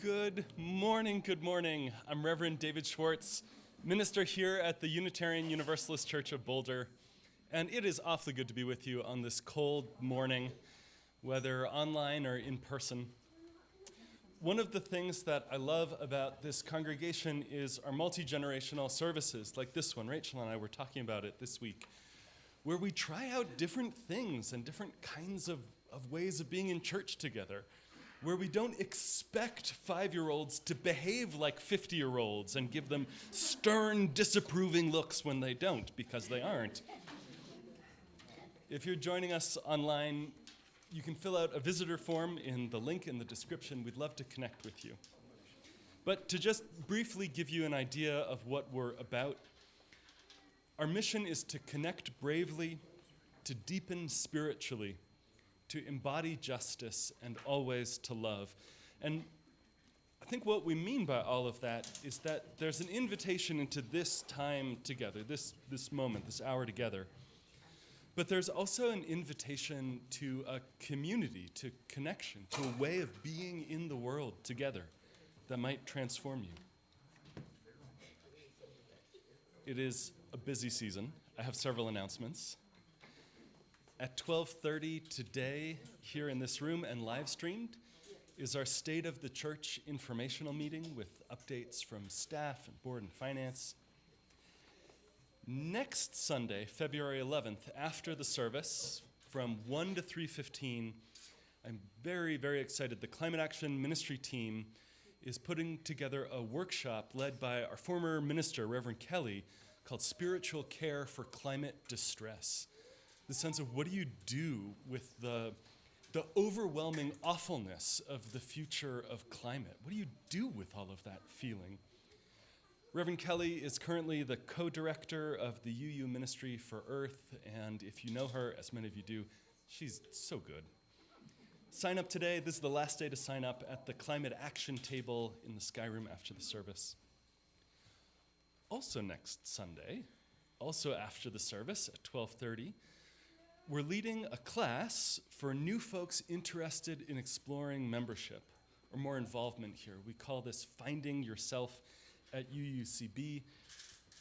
Good morning, good morning. I'm Reverend David Schwartz, minister here at the Unitarian Universalist Church of Boulder, and it is awfully good to be with you on this cold morning, whether online or in person. One of the things that I love about this congregation is our multi-generational services, like this one. Rachel and I were talking about it this week, where we try out different things and different kinds of ways of being in church together, where we don't expect 5-year-olds to behave like 50-year-olds and give them stern, disapproving looks when they don't, because they aren't. If you're joining us online, you can fill out a visitor form in the link in the description. We'd love to connect with you. But to just briefly give you an idea of what we're about, our mission is to connect bravely, to deepen spiritually, to embody justice, and always to love. And I think what we mean by all of that is that there's an invitation into this time together, this moment, this hour together. But there's also an invitation to a community, to connection, to a way of being in the world together that might transform you. It is a busy season. I have several announcements. At 12:30 today, here in this room and live streamed, is our State of the Church informational meeting with updates from staff and board and finance. Next Sunday, February 11th, after the service, from 1 to 3:15, I'm very, very excited. The Climate Action Ministry team is putting together a workshop led by our former minister, Reverend Kelly, called Spiritual Care for Climate Distress. The sense of what do you do with the overwhelming awfulness of the future of climate? What do you do with all of that feeling? Reverend Kelly is currently the co-director of the UU Ministry for Earth, and if you know her, as many of you do, she's so good. Sign up today. This is the last day to sign up at the Climate Action table in the Sky Room after the service. Also next Sunday, also after the service at 12:30, we're leading a class for new folks interested in exploring membership or more involvement here. We call this Finding Yourself at UUCB.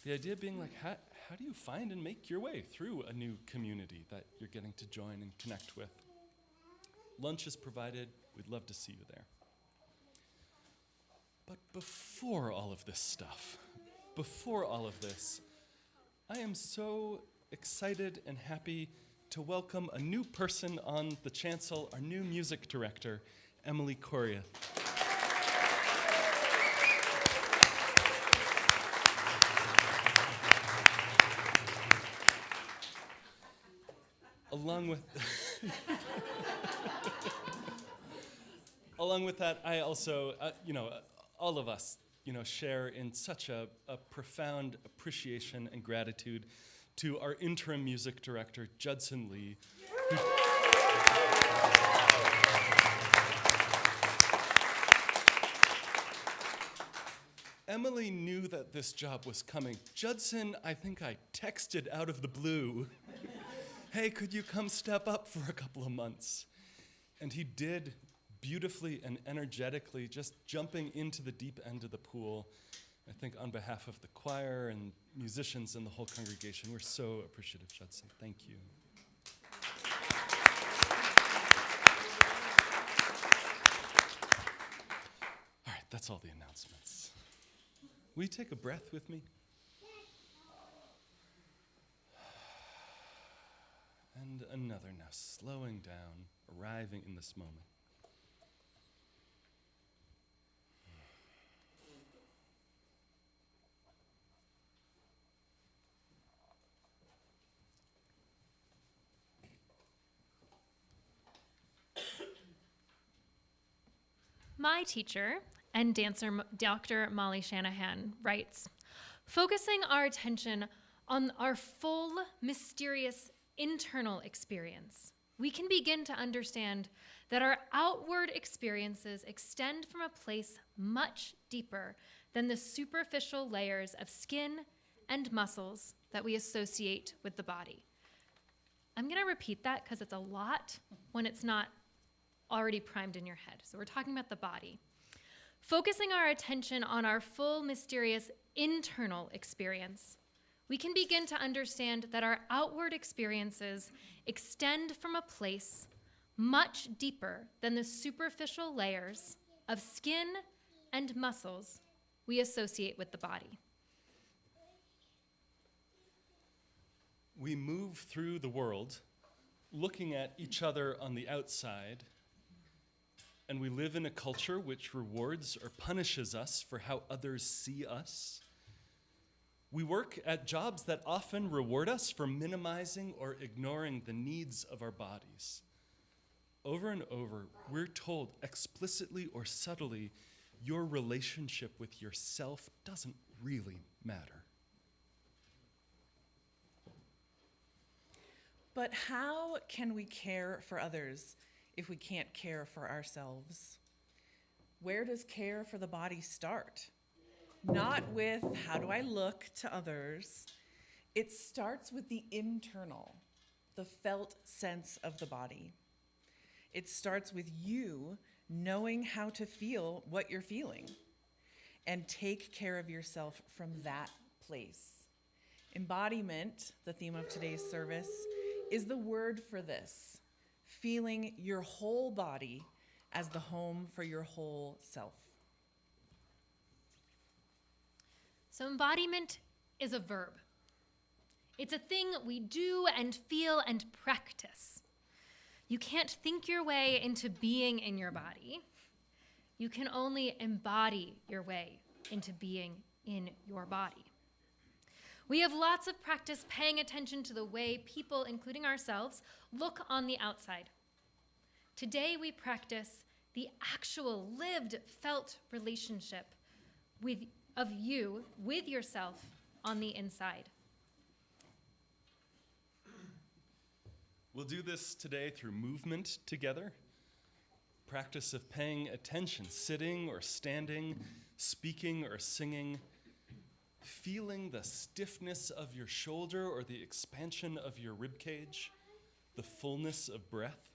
The idea being like, how do you find and make your way through a new community that you're getting to join and connect with? Lunch is provided. We'd love to see you there. But before all of this stuff, before all of this, I am so excited and happy to welcome a new person on the chancel, our new music director, Emily Koriath. Along with that, I also, all of us, share in such a profound appreciation and gratitude to our interim music director, Judson Lee. Emily knew that this job was coming. Judson, I think I texted out of the blue, hey, could you come step up for a couple of months? And he did, beautifully and energetically, just jumping into the deep end of the pool. I think on behalf of the choir and musicians and the whole congregation, we're so appreciative, Judson. Thank you. All right, that's all the announcements. Will you take a breath with me? And another now, slowing down, arriving in this moment. My teacher and dancer, Dr. Molly Shanahan, writes, focusing our attention on our full, mysterious internal experience, we can begin to understand that our outward experiences extend from a place much deeper than the superficial layers of skin and muscles that we associate with the body. I'm going to repeat that because it's a lot when it's not already primed in your head. So we're talking about the body. Focusing our attention on our full, mysterious internal experience, we can begin to understand that our outward experiences extend from a place much deeper than the superficial layers of skin and muscles we associate with the body. We move through the world looking at each other on the outside, and we live in a culture which rewards or punishes us for how others see us. We work at jobs that often reward us for minimizing or ignoring the needs of our bodies. Over and over, we're told explicitly or subtly, your relationship with yourself doesn't really matter. But how can we care for others if we can't care for ourselves? Where does care for the body start? Not with how do I look to others. It starts with the internal, the felt sense of the body. It starts with you knowing how to feel what you're feeling and take care of yourself from that place. Embodiment, the theme of today's service, is the word for this, feeling your whole body as the home for your whole self. So embodiment is a verb. It's a thing we do and feel and practice. You can't think your way into being in your body. You can only embody your way into being in your body. We have lots of practice paying attention to the way people, including ourselves, look on the outside. Today we practice the actual lived, felt relationship of you with yourself on the inside. We'll do this today through movement together, practice of paying attention, sitting or standing, speaking or singing, feeling the stiffness of your shoulder or the expansion of your rib cage, the fullness of breath.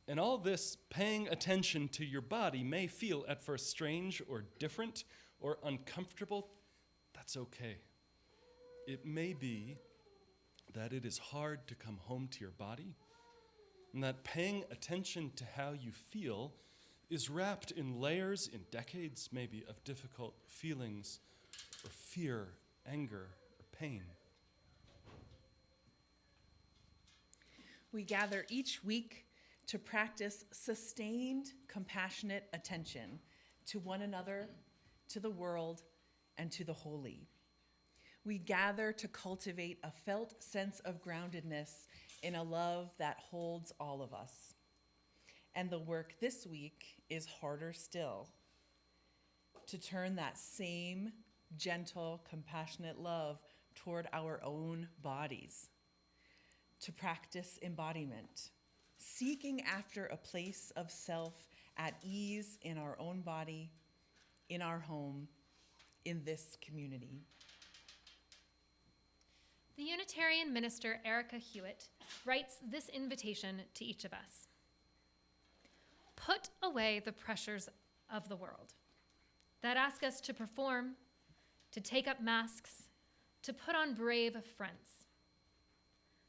And all this paying attention to your body may feel at first strange or different or uncomfortable. That's okay. It may be that it is hard to come home to your body, and that paying attention to how you feel is wrapped in layers, in decades maybe, of difficult feelings or fear, anger, or pain. We gather each week to practice sustained, compassionate attention to one another, to the world, and to the holy. We gather to cultivate a felt sense of groundedness in a love that holds all of us. And the work this week is harder still, to turn that same gentle, compassionate love toward our own bodies, to practice embodiment, seeking after a place of self at ease in our own body, in our home, in this community. The Unitarian minister Erica Hewitt writes this invitation to each of us. Put away the pressures of the world that ask us to perform, to take up masks, to put on brave fronts.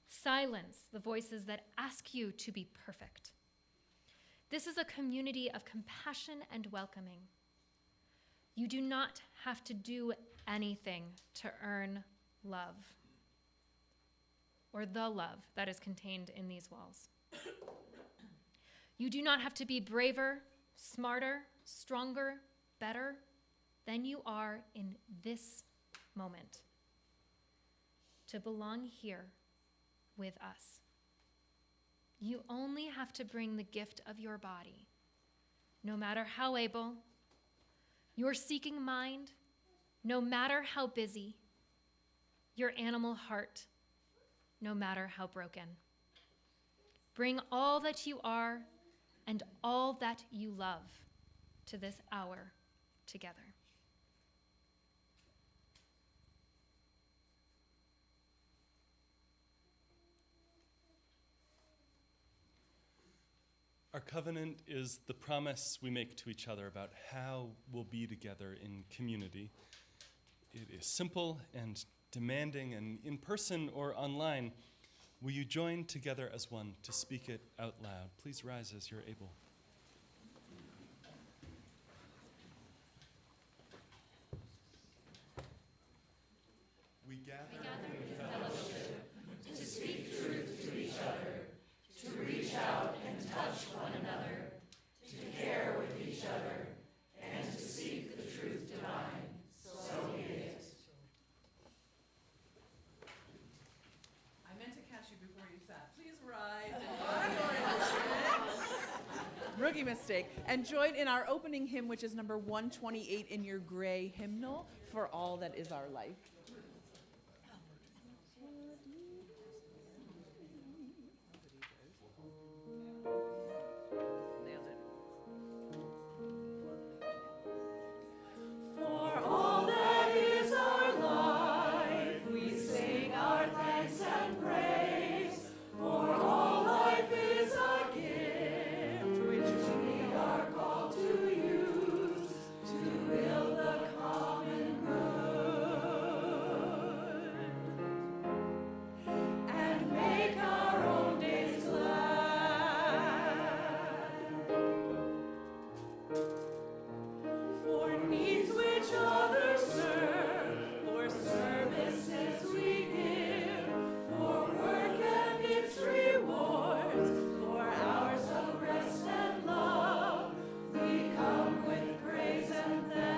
Silence the voices that ask you to be perfect. This is a community of compassion and welcoming. You do not have to do anything to earn love, or the love that is contained in these walls. You do not have to be braver, smarter, stronger, better than you are in this moment to belong here with us. You only have to bring the gift of your body, no matter how able, your seeking mind, no matter how busy, your animal heart, no matter how broken. Bring all that you are and all that you love to this hour together. Our covenant is the promise we make to each other about how we'll be together in community. It is simple and demanding, and in person or online, will you join together as one to speak it out loud? Please rise as you're able. We gather in fellowship to speak truth to each other, to reach out and touch one another, to care with each other, and to seek the truth divine. So be it. I meant to catch you before you sat. Please rise and honor and sit. Rookie mistake. And join in our opening hymn, which is number 128 in your gray hymnal, For All That Is Our Life. Nailed it. For all that is our life, we sing our thanks and praise. For all life is a gift which we are called to use to build the common good and make our own days glad. For needs which others serve, for services we give, for work and its rewards, for hours of rest and love, we come with praise and thanks.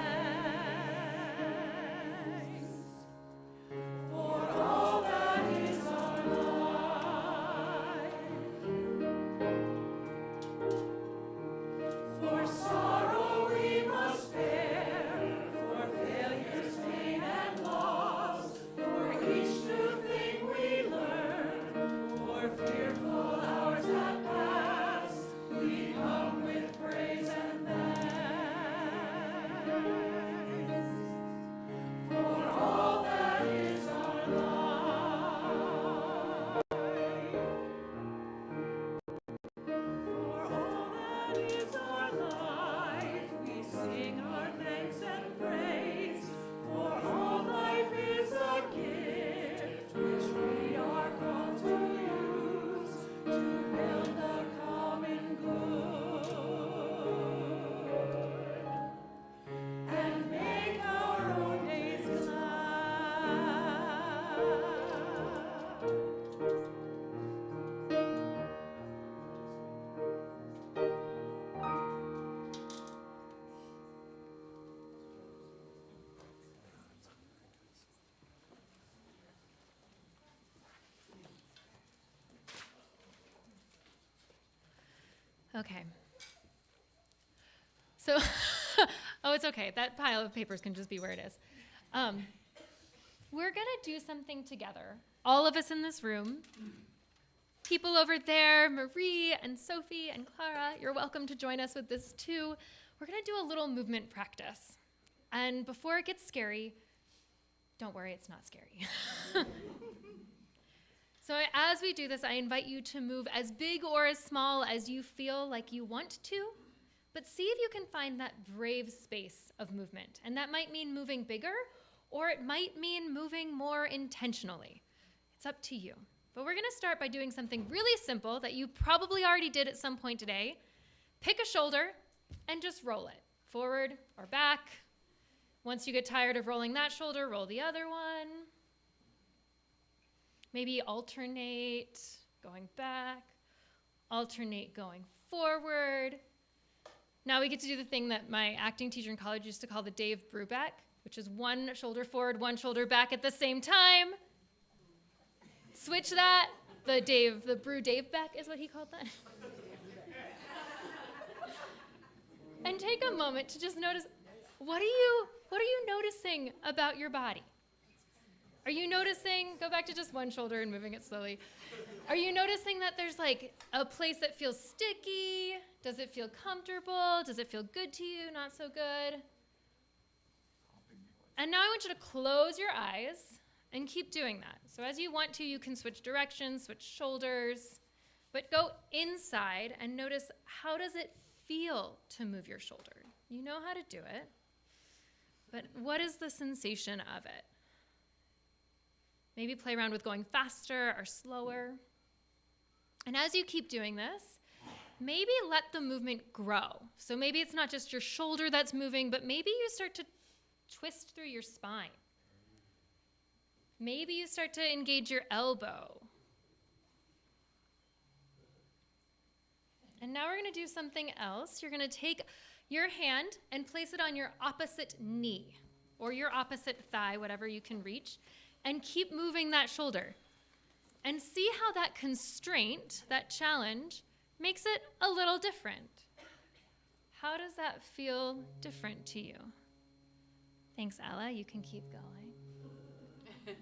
For all that is our life, for sorrow we must bear, for failures, pain, and loss, for each new thing we learn, for fearful hours that pass, we come with praise and thanks. For all that is our life, for all that is our life, we sing our thanks and praise. For all life is a gift which we are called to use to build the common good and make our own days glad. Okay. So, oh, it's okay. That pile of papers can just be where it is. We're going to do something together. All of us in this room, people over there, Marie and Sophie and Clara, you're welcome to join us with this too. We're going to do a little movement practice. And before it gets scary, don't worry, it's not scary. So as we do this, I invite you to move as big or as small as you feel like you want to, but see if you can find that brave space of movement. And that might mean moving bigger, or it might mean moving more intentionally. It's up to you. But we're gonna start by doing something really simple that you probably already did at some point today. Pick a shoulder and just roll it, forward or back. Once you get tired of rolling that shoulder, roll the other one. Maybe alternate going back, alternate going forward. Now we get to do the thing that my acting teacher in college used to call the Dave Brubeck, which is one shoulder forward, one shoulder back at the same time. Switch that. The Brew Dave Beck is what he called that. And take a moment to just notice, what are you noticing about your body? Are you noticing, go back to just one shoulder and moving it slowly. Are you noticing that there's like a place that feels sticky? Does it feel comfortable? Does it feel good to you? Not so good? And now I want you to close your eyes and keep doing that. So as you want to, you can switch directions, switch shoulders, But go inside and notice, how does it feel to move your shoulder? You know how to do it, but what is the sensation of it? Maybe play around with going faster or slower. And as you keep doing this, maybe let the movement grow. So maybe it's not just your shoulder that's moving, but maybe you start to twist through your spine. Maybe you start to engage your elbow. And now we're going to do something else. You're going to take your hand and place it on your opposite knee or your opposite thigh, whatever you can reach, and keep moving that shoulder. And see how that constraint, that challenge, makes it a little different. How does that feel different to you? Thanks, Ella. You can keep going.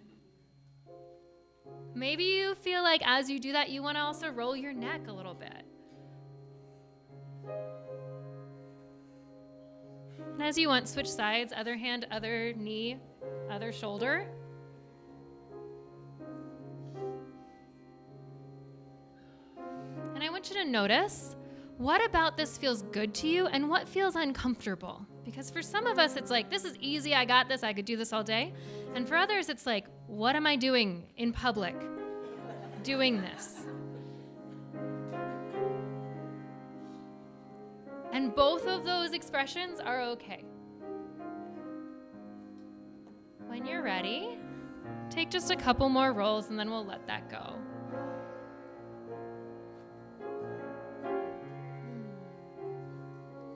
Maybe you feel like as you do that, you want to also roll your neck a little bit. And as you want, switch sides, other hand, other knee, other shoulder. And I want you to notice, what about this feels good to you and what feels uncomfortable? Because for some of us, it's like, this is easy, I got this, I could do this all day. And for others, it's like, what am I doing in public doing this? And both of those expressions are okay. When you're ready, take just a couple more rolls and then we'll let that go.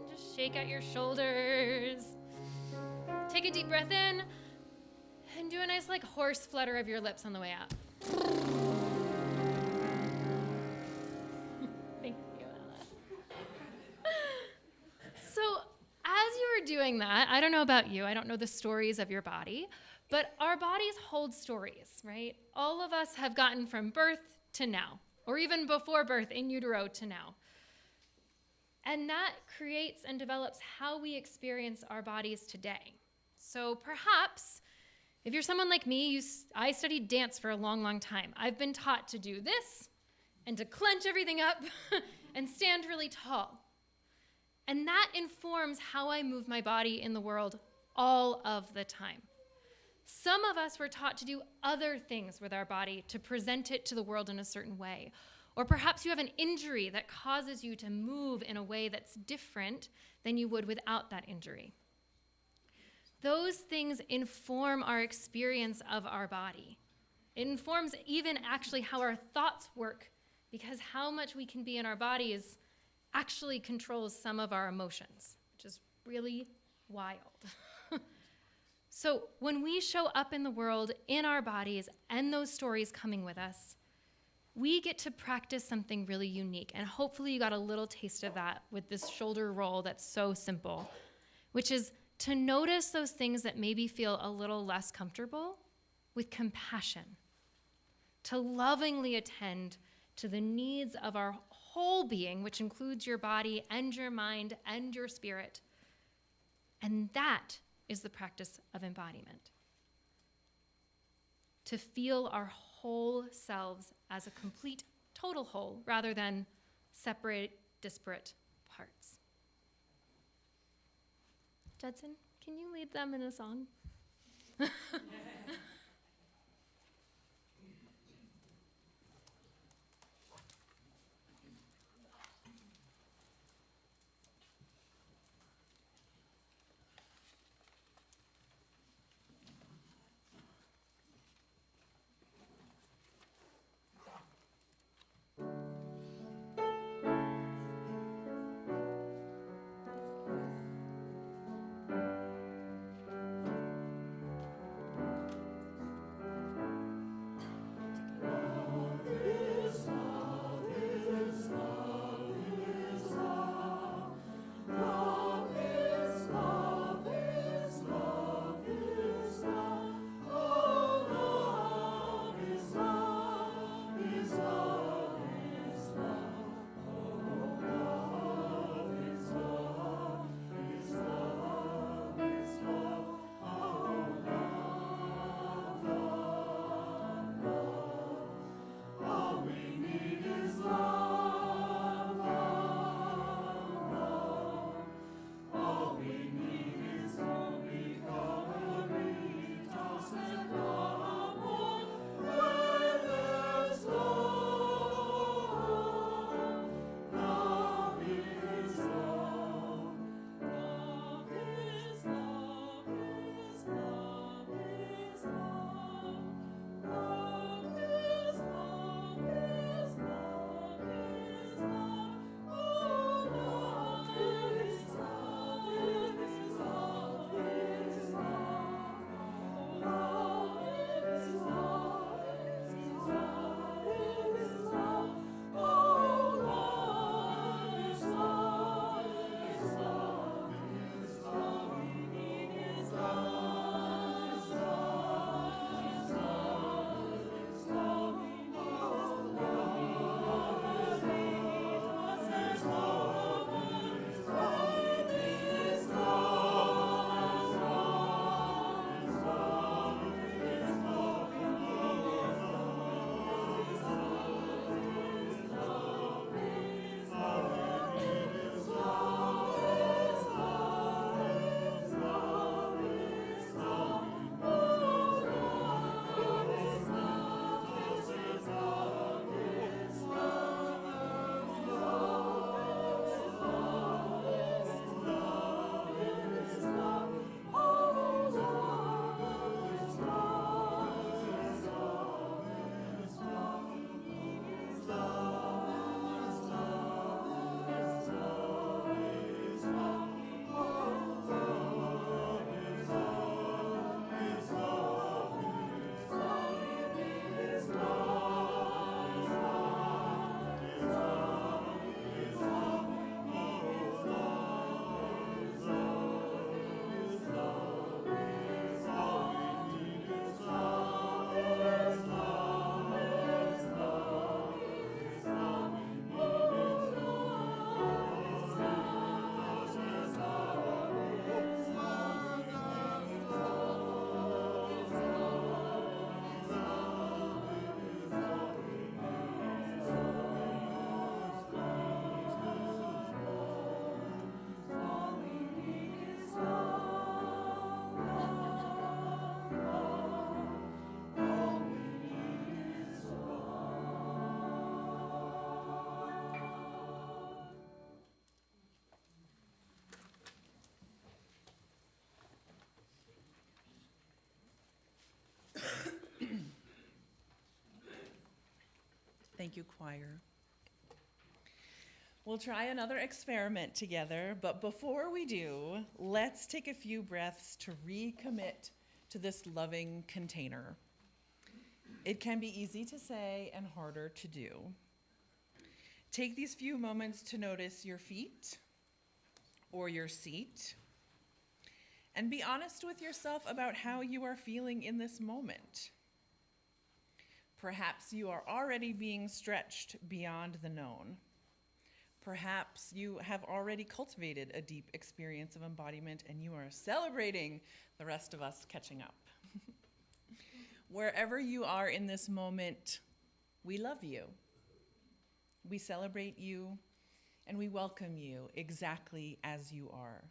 Just shake out your shoulders. Take a deep breath in and do a nice like horse flutter of your lips on the way out. Thank you, Ella. So as you were doing that, I don't know about you, I don't know the stories of your body, but our bodies hold stories, right? All of us have gotten from birth to now, or even before birth in utero to now. And that creates and develops how we experience our bodies today. So perhaps, if you're someone like me, I studied dance for a long, long time. I've been taught to do this and to clench everything up and stand really tall. And that informs how I move my body in the world all of the time. Some of us were taught to do other things with our body to present it to the world in a certain way. Or perhaps you have an injury that causes you to move in a way that's different than you would without that injury. Those things inform our experience of our body. It informs even actually how our thoughts work, because how much we can be in our bodies actually controls some of our emotions, which is really wild. So when we show up in the world in our bodies and those stories coming with us, we get to practice something really unique. And hopefully you got a little taste of that with this shoulder roll that's so simple, which is to notice those things that maybe feel a little less comfortable with compassion, to lovingly attend to the needs of our whole being, which includes your body and your mind and your spirit. And that is the practice of embodiment. To feel our whole selves as a complete, total whole, rather than separate, disparate parts. Judson, can you lead them in a song? Thank you, choir. We'll try another experiment together, but before we do, let's take a few breaths to recommit to this loving container. It can be easy to say and harder to do. Take these few moments to notice your feet or your seat, and be honest with yourself about how you are feeling in this moment. Perhaps you are already being stretched beyond the known. Perhaps you have already cultivated a deep experience of embodiment and you are celebrating the rest of us catching up. Wherever you are in this moment, we love you. We celebrate you and we welcome you exactly as you are.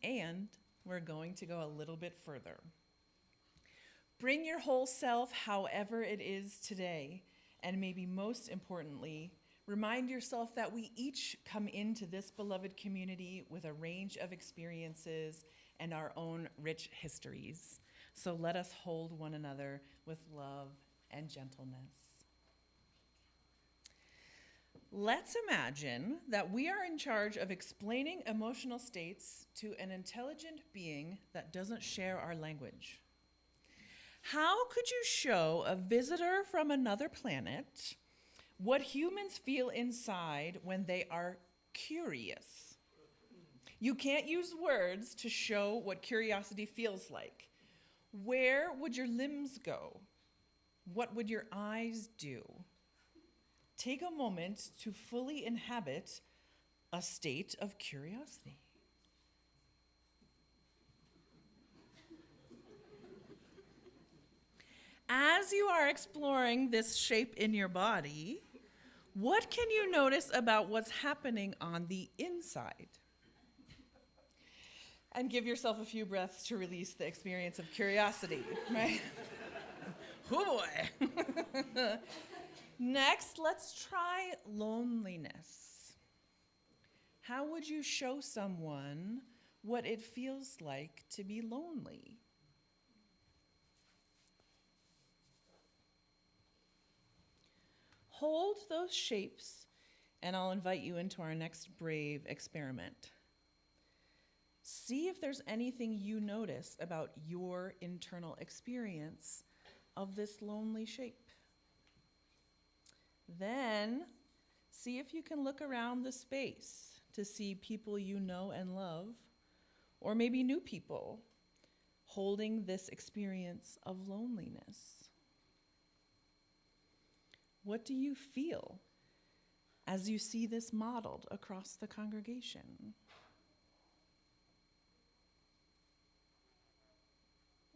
And we're going to go a little bit further. Bring your whole self however it is today, and maybe most importantly, remind yourself that we each come into this beloved community with a range of experiences and our own rich histories. So let us hold one another with love and gentleness. Let's imagine that we are in charge of explaining emotional states to an intelligent being that doesn't share our language. How could you show a visitor from another planet what humans feel inside when they are curious? You can't use words to show what curiosity feels like. Where would your limbs go? What would your eyes do? Take a moment to fully inhabit a state of curiosity. As you are exploring this shape in your body, what can you notice about what's happening on the inside? And give yourself a few breaths to release the experience of curiosity, right? Oh boy. Next, let's try loneliness. How would you show someone what it feels like to be lonely? Hold those shapes, and I'll invite you into our next brave experiment. See if there's anything you notice about your internal experience of this lonely shape. Then, see if you can look around the space to see people you know and love, or maybe new people, holding this experience of loneliness. What do you feel as you see this modeled across the congregation?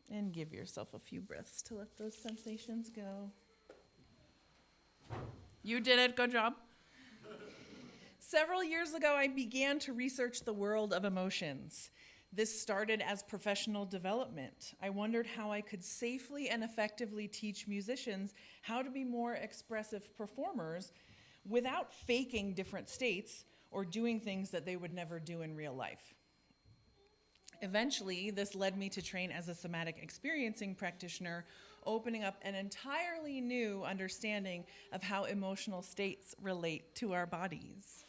And give yourself a few breaths to let those sensations go. You did it, good job. Several years ago, I began to research the world of emotions. This started as professional development. I wondered how I could safely and effectively teach musicians how to be more expressive performers without faking different states or doing things that they would never do in real life. Eventually, this led me to train as a somatic experiencing practitioner, opening up an entirely new understanding of how emotional states relate to our bodies.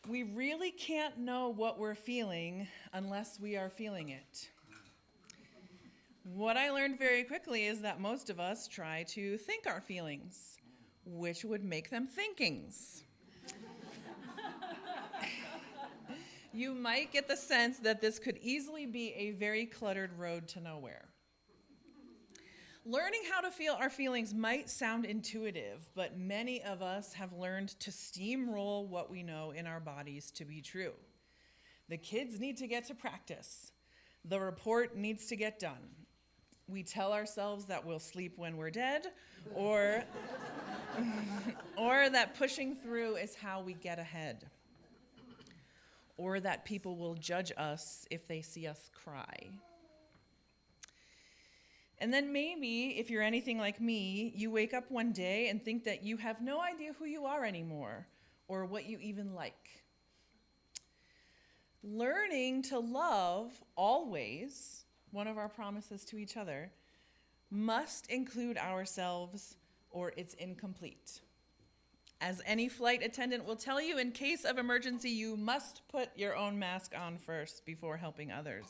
We really can't know what we're feeling unless we are feeling it. What I learned very quickly is that most of us try to think our feelings, which would make them thinkings. You might get the sense that this could easily be a very cluttered road to nowhere. Learning how to feel our feelings might sound intuitive, but many of us have learned to steamroll what we know in our bodies to be true. The kids need to get to practice. The report needs to get done. We tell ourselves that we'll sleep when we're dead, or that pushing through is how we get ahead, or that people will judge us if they see us cry. And then maybe, if you're anything like me, you wake up one day and think that you have no idea who you are anymore, or what you even like. Learning to love always, one of our promises to each other, must include ourselves or it's incomplete. As any flight attendant will tell you, in case of emergency, you must put your own mask on first before helping others.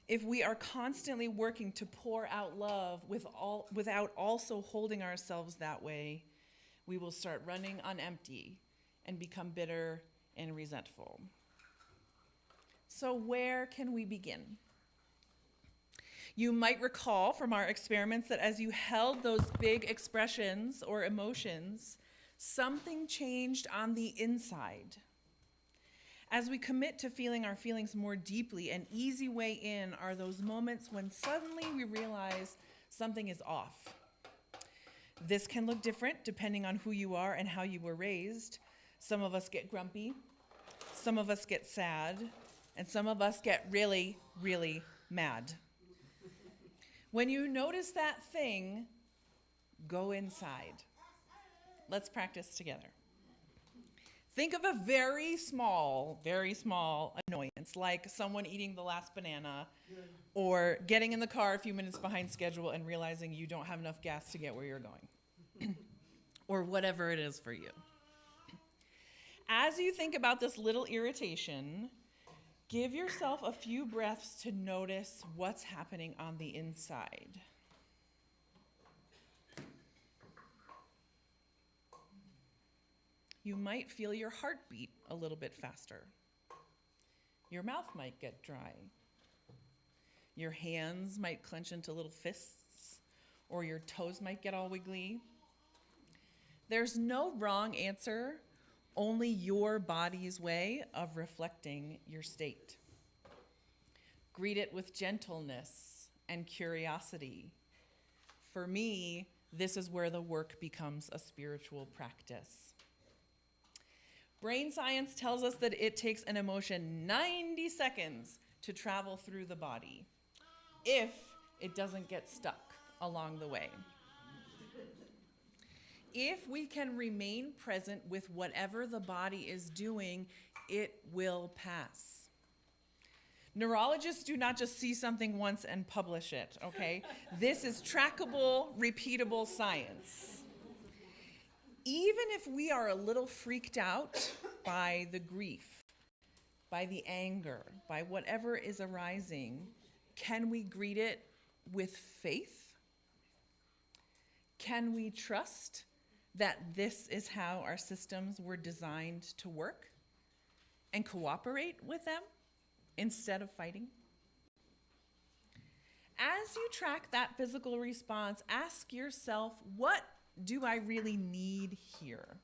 If we are constantly working to pour out love without also holding ourselves that way, we will start running on empty and become bitter and resentful. So where can we begin? You might recall from our experiments that as you held those big expressions or emotions, something changed on the inside. As we commit to feeling our feelings more deeply, an easy way in are those moments when suddenly we realize something is off. This can look different depending on who you are and how you were raised. Some of us get grumpy, some of us get sad, and some of us get really, really mad. When you notice that thing, go inside. Let's practice together. Think of a very small annoyance, like someone eating the last banana, or getting in the car a few minutes behind schedule and realizing you don't have enough gas to get where you're going, or whatever it is for you. As you think about this little irritation, give yourself a few breaths to notice what's happening on the inside. You might feel your heart beat a little bit faster. Your mouth might get dry. Your hands might clench into little fists, or your toes might get all wiggly. There's no wrong answer, only your body's way of reflecting your state. Greet it with gentleness and curiosity. For me, this is where the work becomes a spiritual practice. Brain science tells us that it takes an emotion 90 seconds to travel through the body, if it doesn't get stuck along the way. If we can remain present with whatever the body is doing, it will pass. Neurologists do not just see something once and publish it, okay? This is trackable, repeatable science. Even if we are a little freaked out by the grief, by the anger, by whatever is arising, can we greet it with faith? Can we trust that this is how our systems were designed to work and cooperate with them instead of fighting? As you track that physical response, ask yourself, what do I really need here?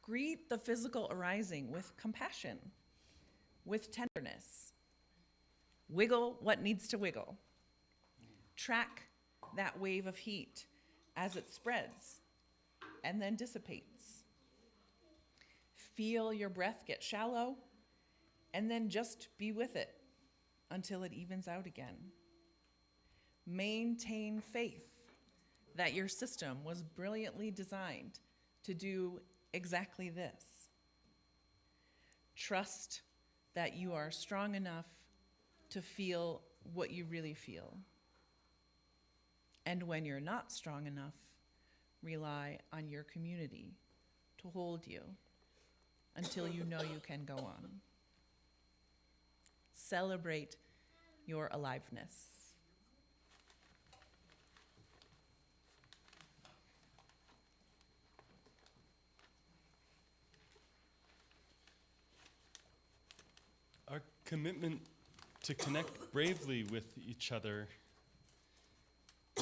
Greet the physical arising with compassion, with tenderness. Wiggle what needs to wiggle. Track that wave of heat as it spreads and then dissipates. Feel your breath get shallow and then just be with it until it evens out again. Maintain faith that your system was brilliantly designed to do exactly this. Trust that you are strong enough to feel what you really feel. And when you're not strong enough, rely on your community to hold you until you know you can go on. Celebrate your aliveness. Our commitment to connect bravely with each other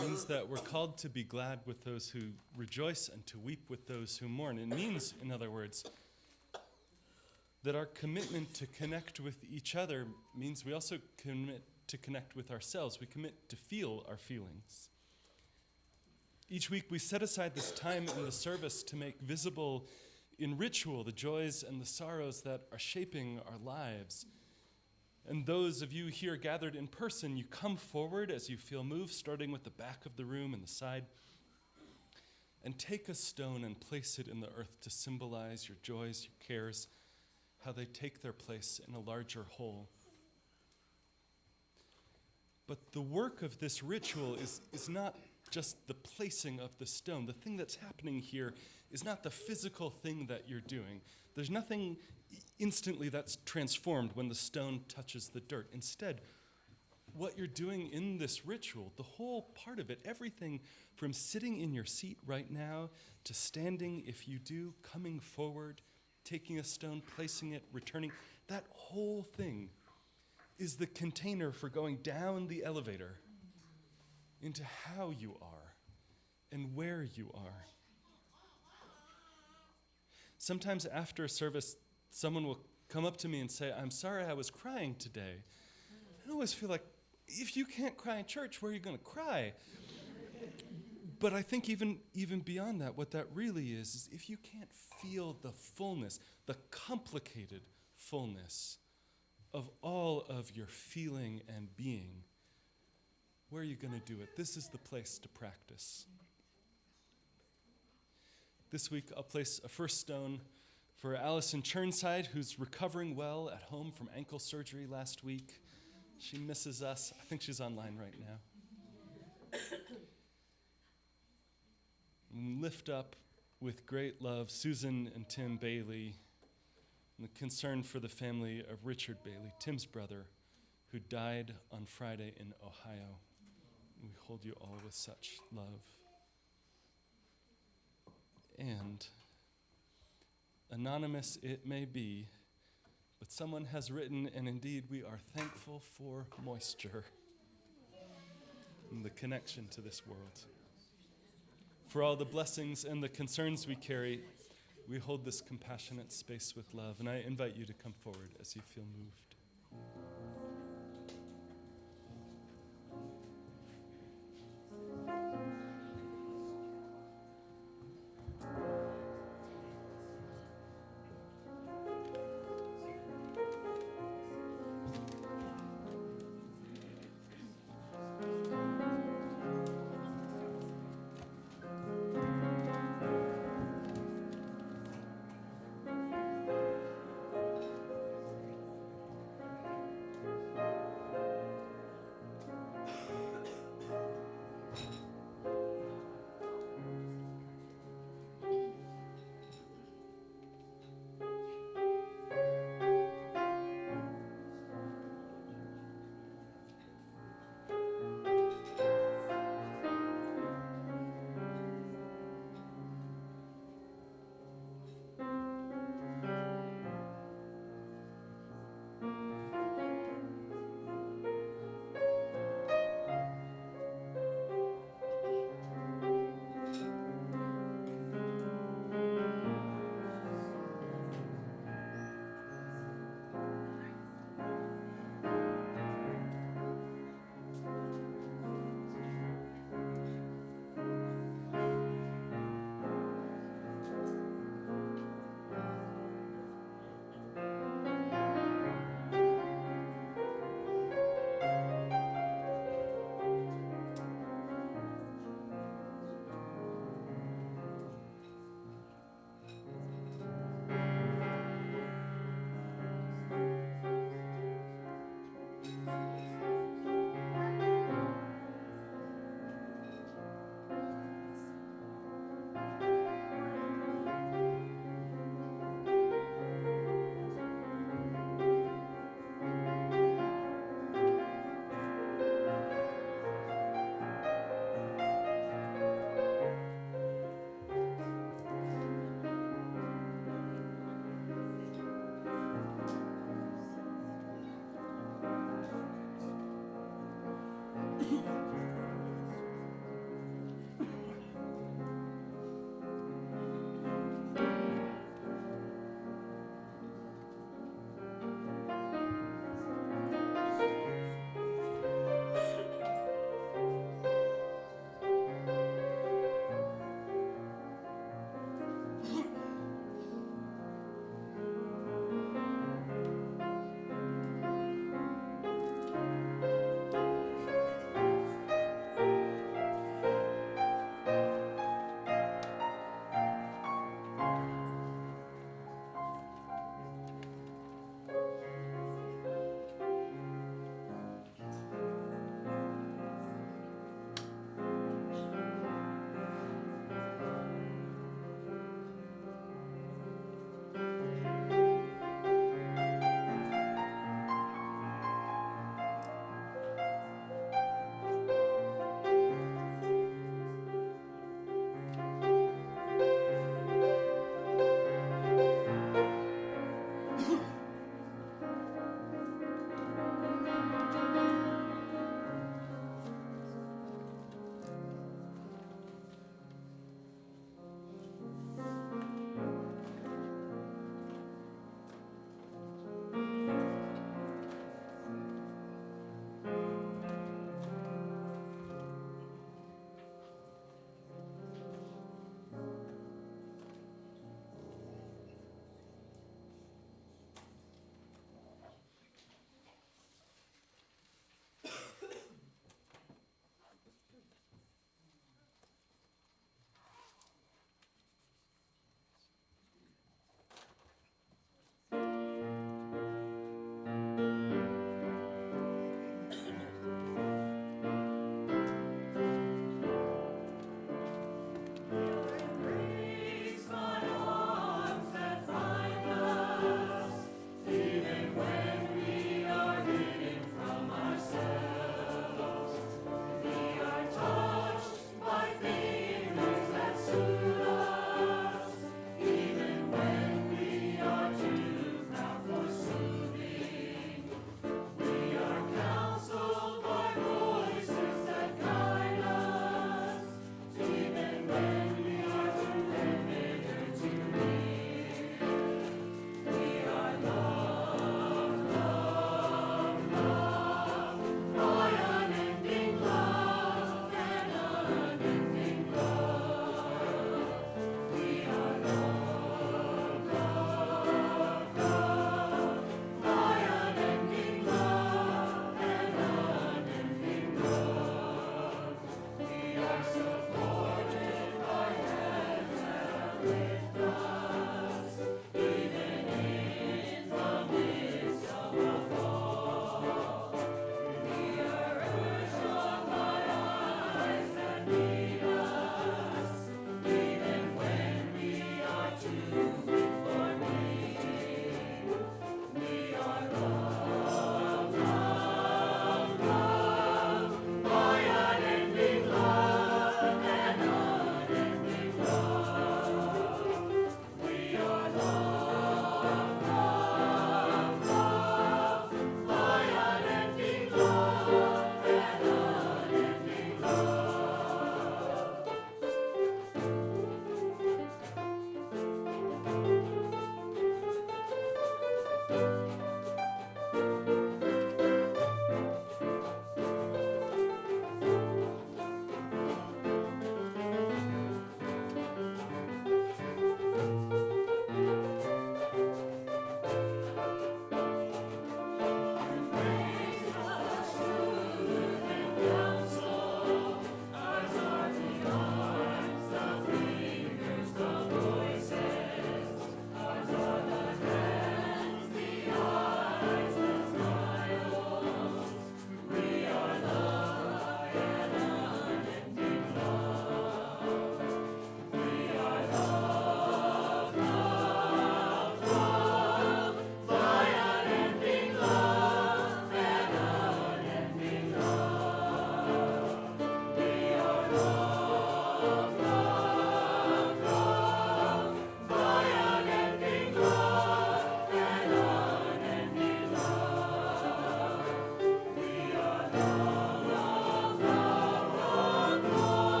means that we're called to be glad with those who rejoice and to weep with those who mourn. It means, in other words, that our commitment to connect with each other means we also commit to connect with ourselves. We commit to feel our feelings. Each week we set aside this time in the service to make visible in ritual the joys and the sorrows that are shaping our lives. And those of you here gathered in person, you come forward as you feel moved, starting with the back of the room and the side, and take a stone and place it in the earth to symbolize your joys, your cares, how they take their place in a larger whole. But the work of this ritual is not just the placing of the stone. The thing that's happening here is not the physical thing that you're doing. There's nothing instantly that's transformed when the stone touches the dirt. Instead, what you're doing in this ritual, the whole part of it, everything from sitting in your seat right now to standing, if you do, coming forward, taking a stone, placing it, returning, that whole thing is the container for going down the elevator into how you are and where you are. Sometimes after a service, someone will come up to me and say, "I'm sorry I was crying today." I always feel like, if you can't cry in church, where are you going to cry? But I think even beyond that, what that really is if you can't feel the fullness, the complicated fullness of all of your feeling and being, where are you going to do it? This is the place to practice. This week, I'll place a first stone for Allison Churnside, who's recovering well at home from ankle surgery last week. She misses us. I think she's online right now. And lift up with great love Susan and Tim Bailey, and the concern for the family of Richard Bailey, Tim's brother, who died on Friday in Ohio. We hold you all with such love. And anonymous it may be, but someone has written, and indeed we are thankful for moisture and the connection to this world. For all the blessings and the concerns we carry, we hold this compassionate space with love, and I invite you to come forward as you feel moved.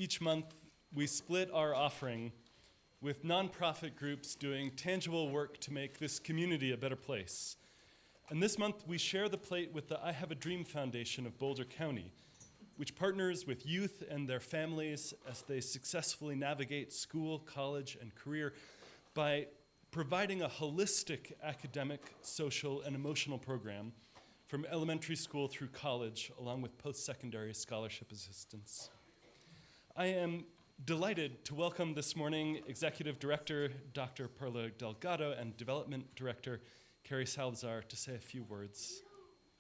each month, we split our offering with nonprofit groups doing tangible work to make this community a better place. And this month, we share the plate with the I Have a Dream Foundation of Boulder County, which partners with youth and their families as they successfully navigate school, college, and career by providing a holistic academic, social, and emotional program from elementary school through college, along with post-secondary scholarship assistance. I am delighted to welcome this morning Executive Director Dr. Perla Delgado and Development Director Carrie Salazar to say a few words.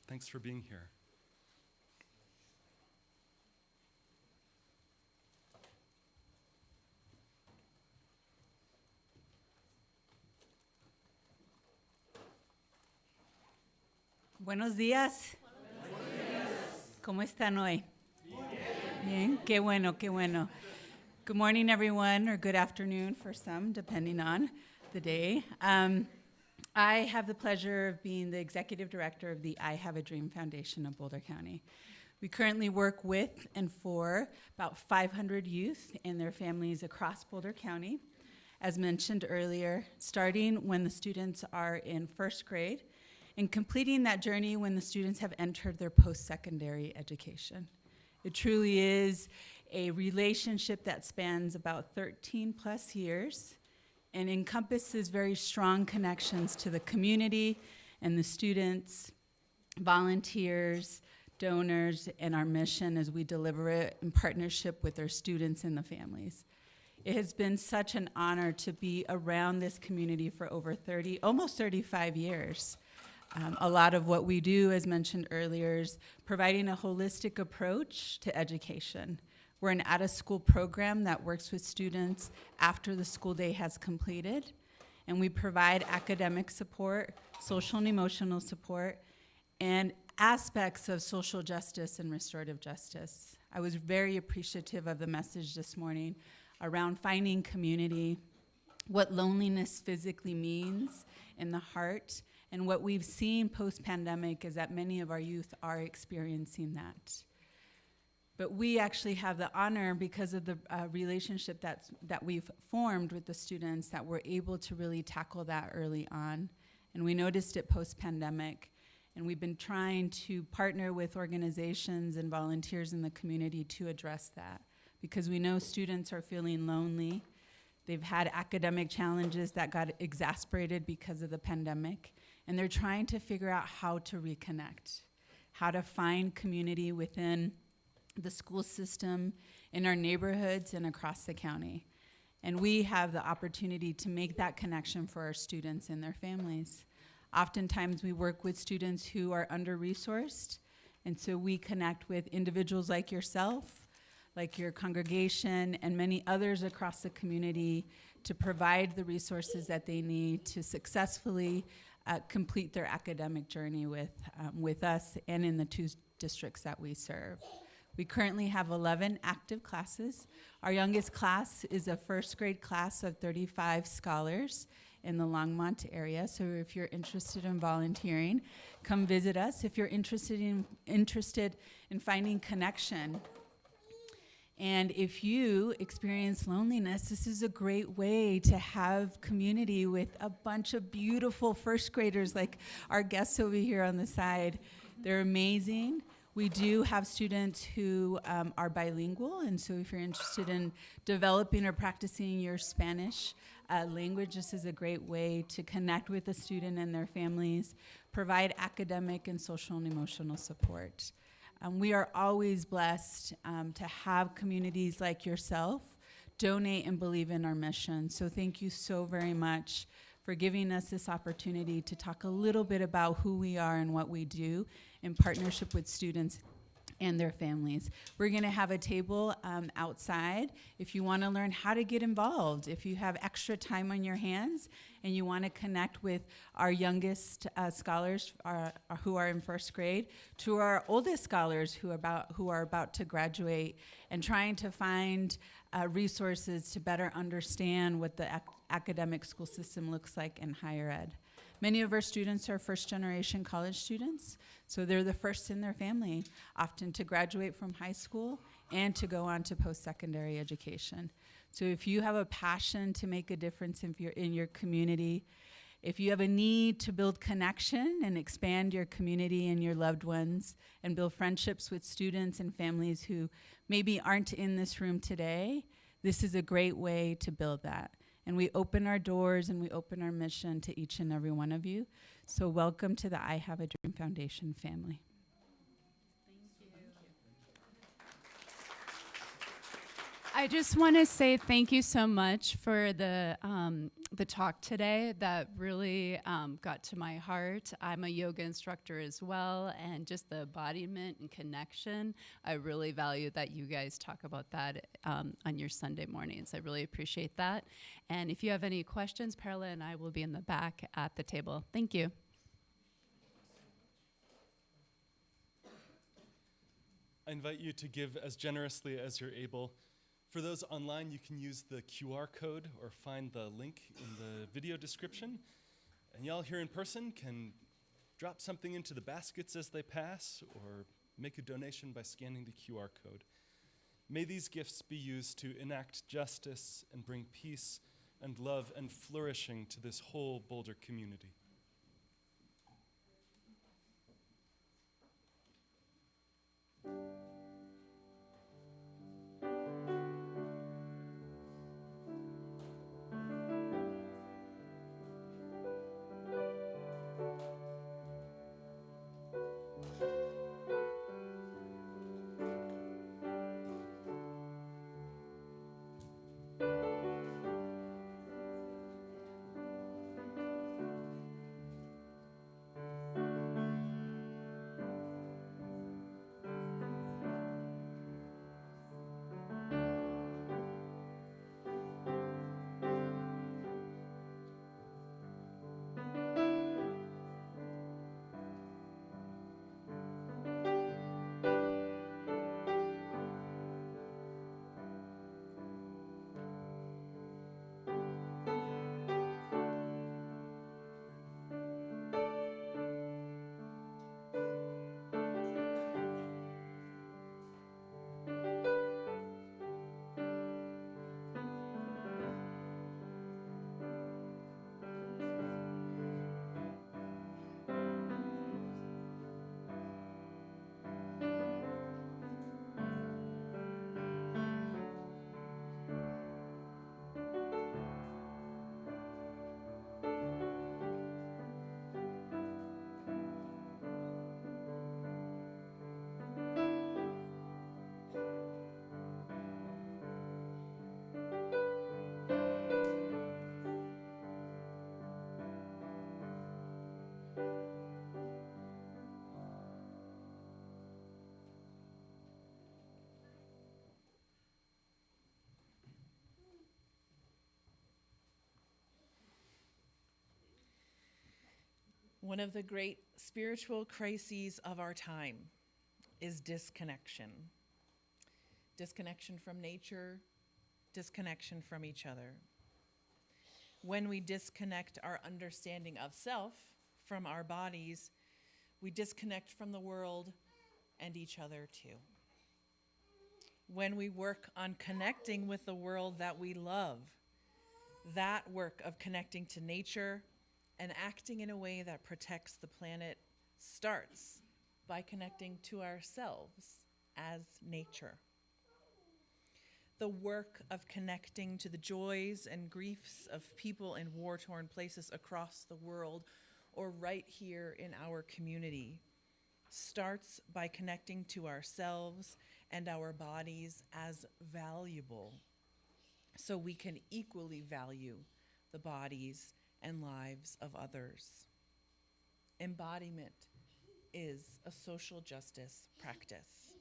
Thanks for being here. Buenos días. ¿Cómo están hoy? Bien. Qué bueno, qué bueno. Good morning, everyone, or good afternoon for some, depending on the day. I have the pleasure of being the executive director of the I Have a Dream Foundation of Boulder County. We currently work with and for about 500 youth and their families across Boulder County, as mentioned earlier, starting when the students are in first grade and completing that journey when the students have entered their post-secondary education. It truly is a relationship that spans about 13 plus years and encompasses very strong connections to the community and the students, volunteers, donors, and our mission as we deliver it in partnership with our students and the families. It has been such an honor to be around this community for over almost 35 years. A lot of what we do, as mentioned earlier, is providing a holistic approach to education. We're an out-of-school program that works with students after the school day has completed, and we provide academic support, social and emotional support, and aspects of social justice and restorative justice. I was very appreciative of the message this morning around finding community, what loneliness physically means in the heart, and what we've seen post-pandemic is that many of our youth are experiencing that. But we actually have the honor, because of the relationship that we've formed with the students, that we're able to really tackle that early on. And we noticed it post-pandemic. And we've been trying to partner with organizations and volunteers in the community to address that. Because we know students are feeling lonely. They've had academic challenges that got exacerbated because of the pandemic. And they're trying to figure out how to reconnect, how to find community within the school system, in our neighborhoods, and across the county. And we have the opportunity to make that connection for our students and their families. Oftentimes we work with students who are under-resourced, and so we connect with individuals like yourself, like your congregation, and many others across the community to provide the resources that they need to successfully complete their academic journey with us and in the two districts that we serve. We currently have 11 active classes. Our youngest class is a first grade class of 35 scholars in the Longmont area. So if you're interested in volunteering, come visit us. If you're interested in finding connection, and if you experience loneliness, this is a great way to have community with a bunch of beautiful first graders like our guests over here on the side. They're amazing. We do have students who are bilingual, and so if you're interested in developing or practicing your Spanish language, this is a great way to connect with the student and their families, provide academic and social and emotional support. We are always blessed to have communities like yourself donate and believe in our mission. So thank you so very much for giving us this opportunity to talk a little bit about who we are and what we do in partnership with students and their families. We're going to have a table outside if you want to learn how to get involved, if you have extra time on your hands and you want to connect with our youngest scholars who are in first grade to our oldest scholars who are about to graduate, and trying to find resources to better understand what the academic school system looks like in higher ed. Many of our students are first-generation college students, so they're the first in their family, often to graduate from high school and to go on to post-secondary education. So if you have a passion to make a difference in your community, if you have a need to build connection and expand your community and your loved ones and build friendships with students and families who maybe aren't in this room today, this is a great way to build that. And we open our doors and we open our mission to each and every one of you. So welcome to the I Have a Dream Foundation family. I just want to say thank you so much for the talk today. That really got to my heart. I'm a yoga instructor as well, and just the embodiment and connection. I really value that you guys talk about that on your Sunday mornings. I really appreciate that. And if you have any questions, Perla and I will be in the back at the table. Thank you. I invite you to give as generously as you're able. For those online, you can use the QR code or find the link in the video description. And y'all here in person can drop something into the baskets as they pass or make a donation by scanning the QR code. May these gifts be used to enact justice and bring peace and love and flourishing to this whole Boulder community. One of the great spiritual crises of our time is disconnection. Disconnection from nature, disconnection from each other. When we disconnect our understanding of self from our bodies, we disconnect from the world and each other too. When we work on connecting with the world that we love, that work of connecting to nature and acting in a way that protects the planet starts by connecting to ourselves as nature. The work of connecting to the joys and griefs of people in war-torn places across the world or right here in our community starts by connecting to ourselves and our bodies as valuable, so we can equally value the bodies and lives of others. Embodiment is a social justice practice.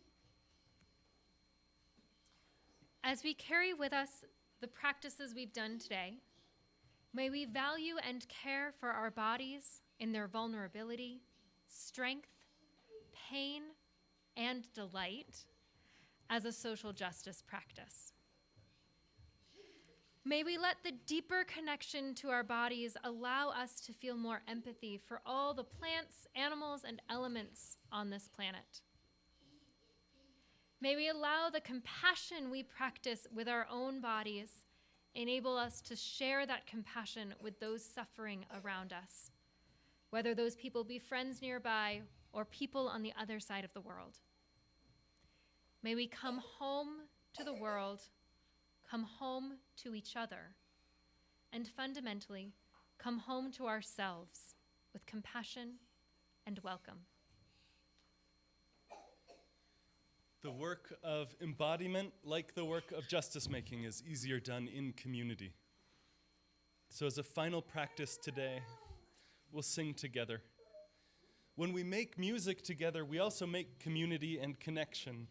As we carry with us the practices we've done today, may we value and care for our bodies in their vulnerability, strength, pain, and delight as a social justice practice. May we let the deeper connection to our bodies allow us to feel more empathy for all the plants, animals, and elements on this planet. May we allow the compassion we practice with our own bodies enable us to share that compassion with those suffering around us, whether those people be friends nearby or people on the other side of the world. May we come home to the world, come home to each other, and fundamentally, come home to ourselves with compassion and welcome. The work of embodiment, like the work of justice making, is easier done in community. So as a final practice today, we'll sing together. When we make music together, we also make community and connection.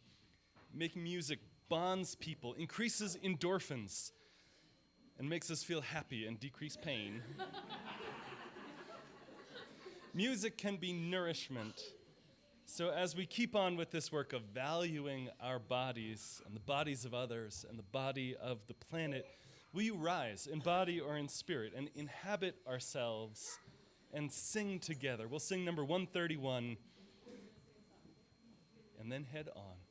Making music bonds people, increases endorphins, and makes us feel happy and decrease pain. Music can be nourishment. So as we keep on with this work of valuing our bodies and the bodies of others and the body of the planet, will you rise in body or in spirit and inhabit ourselves and sing together? We'll sing number 131 and then head on.